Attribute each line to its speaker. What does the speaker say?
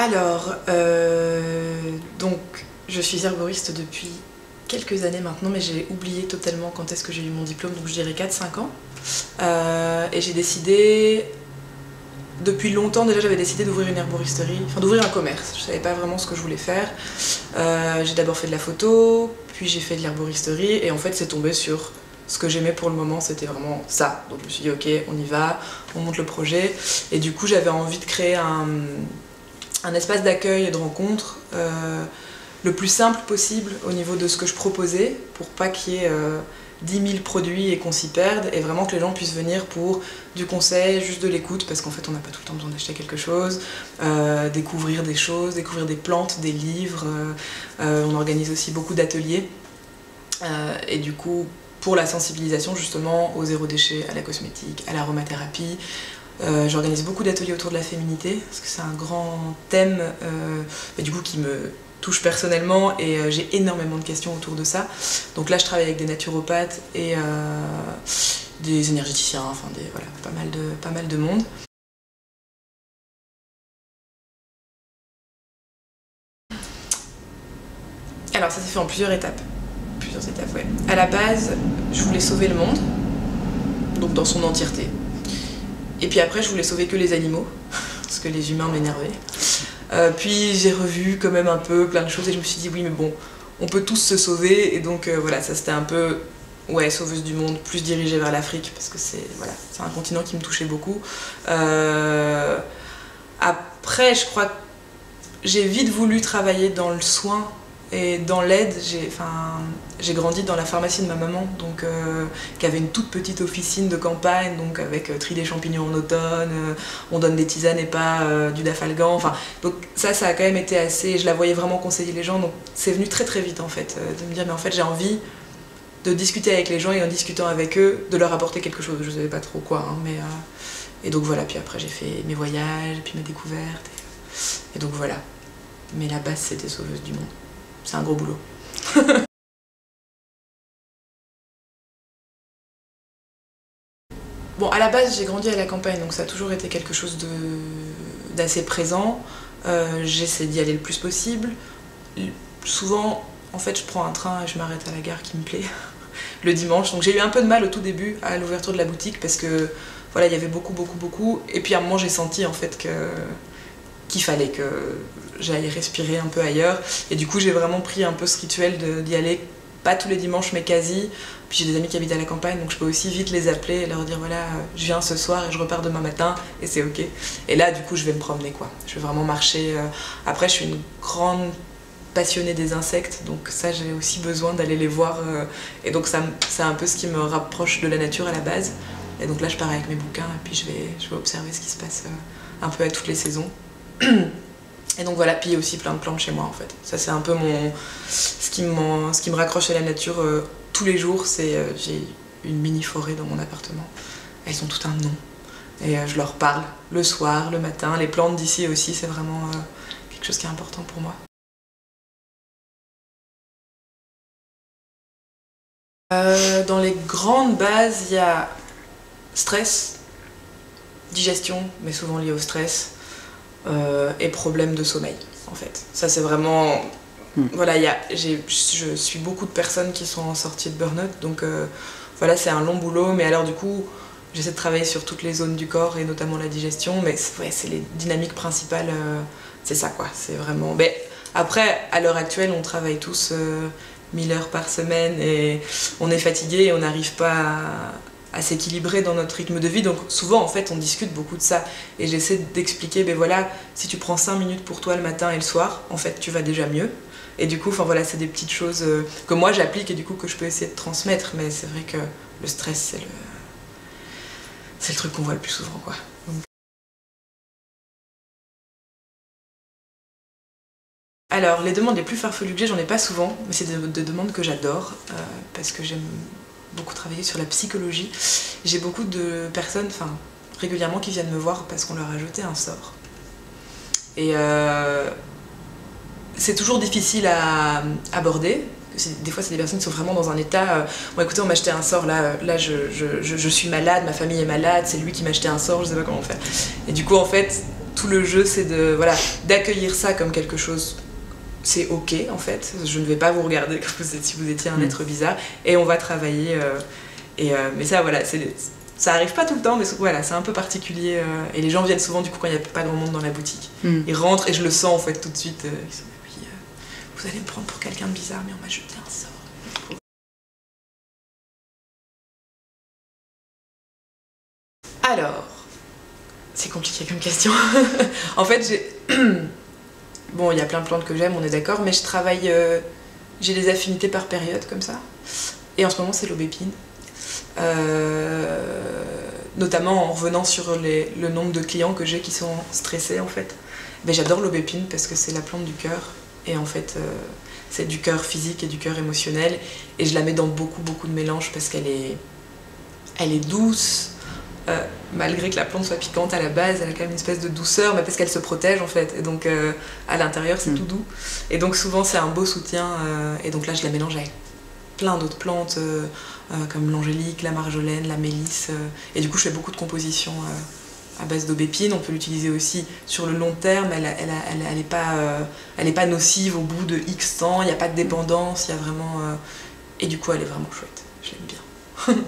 Speaker 1: Alors, donc, je suis herboriste depuis quelques années maintenant, mais j'ai oublié totalement quand est-ce que j'ai eu mon diplôme, donc je dirais 4-5 ans. Et j'ai décidé, depuis longtemps déjà, j'avais décidé d'ouvrir une herboristerie, enfin d'ouvrir un commerce. Je savais pas vraiment ce que je voulais faire. J'ai d'abord fait de la photo, puis j'ai fait de l'herboristerie, et en fait c'est tombé sur ce que j'aimais pour le moment, c'était vraiment ça. Donc je me suis dit ok, on y va, on monte le projet, et du coup j'avais envie de créer un espace d'accueil et de rencontre le plus simple possible au niveau de ce que je proposais, pour pas qu'il y ait 10 000 produits et qu'on s'y perde, et vraiment que les gens puissent venir pour du conseil, juste de l'écoute, parce qu'en fait on n'a pas tout le temps besoin d'acheter quelque chose, découvrir des choses, découvrir des plantes, des livres, on organise aussi beaucoup d'ateliers, et du coup pour la sensibilisation justement au zéro déchet, à la cosmétique, à l'aromathérapie. J'organise beaucoup d'ateliers autour de la féminité, parce que c'est un grand thème du coup qui me touche personnellement, et j'ai énormément de questions autour de ça. Donc là je travaille avec des naturopathes et des énergéticiens, enfin voilà, pas mal de monde. Alors ça s'est fait en plusieurs étapes. Ouais. À la base, je voulais sauver le monde, donc dans son entièreté. Et puis après, je voulais sauver que les animaux, parce que les humains m'énervaient. Puis j'ai revu quand même un peu plein de choses, et je me suis dit oui mais bon, on peut tous se sauver, et donc voilà, ça c'était un peu, ouais, sauveuse du monde, plus dirigée vers l'Afrique, parce que c'est voilà, un continent qui me touchait beaucoup. Après, je crois que j'ai vite voulu travailler dans le soin et dans l'aide. J'ai grandi dans la pharmacie de ma maman, donc qui avait une toute petite officine de campagne, donc avec tri des champignons en automne, on donne des tisanes et pas du dafalgan. Enfin, donc ça a quand même été assez. Je la voyais vraiment conseiller les gens, donc c'est venu très très vite en fait, de me dire mais en fait j'ai envie de discuter avec les gens, et en discutant avec eux, de leur apporter quelque chose. Je savais pas trop quoi, hein, mais et donc voilà. Puis après j'ai fait mes voyages, puis mes découvertes, et donc voilà. Mais la base c'était sauveuse du monde. C'est un gros boulot. Bon, à la base, j'ai grandi à la campagne, donc ça a toujours été quelque chose d'assez présent. J'essaie d'y aller le plus possible. Souvent, en fait, je prends un train et je m'arrête à la gare qui me plaît le dimanche. Donc j'ai eu un peu de mal au tout début à l'ouverture de la boutique, parce que voilà, il y avait beaucoup. Et puis à un moment, j'ai senti en fait qu'il fallait que j'aille respirer un peu ailleurs, et du coup j'ai vraiment pris un peu ce rituel d'y aller, pas tous les dimanches mais quasi. Puis j'ai des amis qui habitent à la campagne, donc je peux aussi vite les appeler et leur dire voilà, je viens ce soir et je repars demain matin, et c'est ok. Et là du coup je vais me promener quoi, je vais vraiment marcher. Après je suis une grande passionnée des insectes, donc ça j'ai aussi besoin d'aller les voir, et donc c'est un peu ce qui me rapproche de la nature à la base. Et donc là je pars avec mes bouquins, et puis je vais observer ce qui se passe un peu à toutes les saisons. Et donc voilà, puis il y a aussi plein de plantes chez moi en fait. Ça c'est un peu ce qui me raccroche à la nature tous les jours. J'ai une mini forêt dans mon appartement. Elles ont tout un nom. Et je leur parle le soir, le matin. Les plantes d'ici aussi, c'est vraiment quelque chose qui est important pour moi. Dans les grandes bases, il y a stress, digestion, mais souvent lié au stress. Et problème de sommeil en fait. Ça c'est vraiment. Voilà, je suis beaucoup de personnes qui sont en sortie de burn-out, donc voilà, c'est un long boulot, mais alors du coup j'essaie de travailler sur toutes les zones du corps et notamment la digestion, mais ouais, c'est les dynamiques principales, c'est ça quoi, c'est vraiment. Mais après, à l'heure actuelle, on travaille tous 1000 heures par semaine, et on est fatigué et on n'arrive pas à s'équilibrer dans notre rythme de vie, donc souvent en fait on discute beaucoup de ça, et j'essaie d'expliquer, ben voilà, si tu prends 5 minutes pour toi le matin et le soir, en fait tu vas déjà mieux, et du coup enfin voilà, c'est des petites choses que moi j'applique et du coup que je peux essayer de transmettre, mais c'est vrai que le stress c'est le truc qu'on voit le plus souvent quoi. Alors les demandes les plus farfelues que j'ai, j'en ai pas souvent, mais c'est des demandes que j'adore, parce que j'aime beaucoup travaillé sur la psychologie. J'ai beaucoup de personnes, régulièrement, qui viennent me voir parce qu'on leur a jeté un sort. Et c'est toujours difficile à aborder. Des fois, c'est des personnes qui sont vraiment dans un état bon écoutez, on m'a jeté un sort, là je suis malade, ma famille est malade, c'est lui qui m'a jeté un sort, je sais pas comment faire. Et du coup, en fait, tout le jeu, c'est de voilà, d'accueillir ça comme quelque chose, c'est ok en fait, je ne vais pas vous regarder comme si vous étiez un être bizarre, et on va travailler. Mais ça, voilà, ça arrive pas tout le temps, mais voilà, c'est un peu particulier. Et les gens viennent souvent du coup quand il n'y a pas grand monde dans la boutique. Ils rentrent et je le sens en fait tout de suite. Ils sont oui, vous allez me prendre pour quelqu'un de bizarre, mais on m'a jeté un sort. Alors, c'est compliqué comme question. En fait, bon, il y a plein de plantes que j'aime, on est d'accord, mais je travaille. J'ai des affinités par période comme ça. Et en ce moment, c'est l'aubépine. Notamment en revenant sur le nombre de clients que j'ai qui sont stressés en fait. Ben, j'adore l'aubépine parce que c'est la plante du cœur et en fait c'est du cœur physique et du cœur émotionnel et je la mets dans beaucoup de mélanges parce qu'elle est douce, malgré que la plante soit piquante à la base, elle a quand même une espèce de douceur, mais parce qu'elle se protège en fait et donc à l'intérieur c'est tout doux et donc souvent c'est un beau soutien et donc là je la mélange avec plein d'autres plantes comme l'angélique, la marjolaine, la mélisse et du coup je fais beaucoup de compositions à base d'aubépine. On peut l'utiliser aussi sur le long terme, elle est pas nocive au bout de X temps, il n'y a pas de dépendance, il y a vraiment et du coup elle est vraiment chouette, je l'aime bien.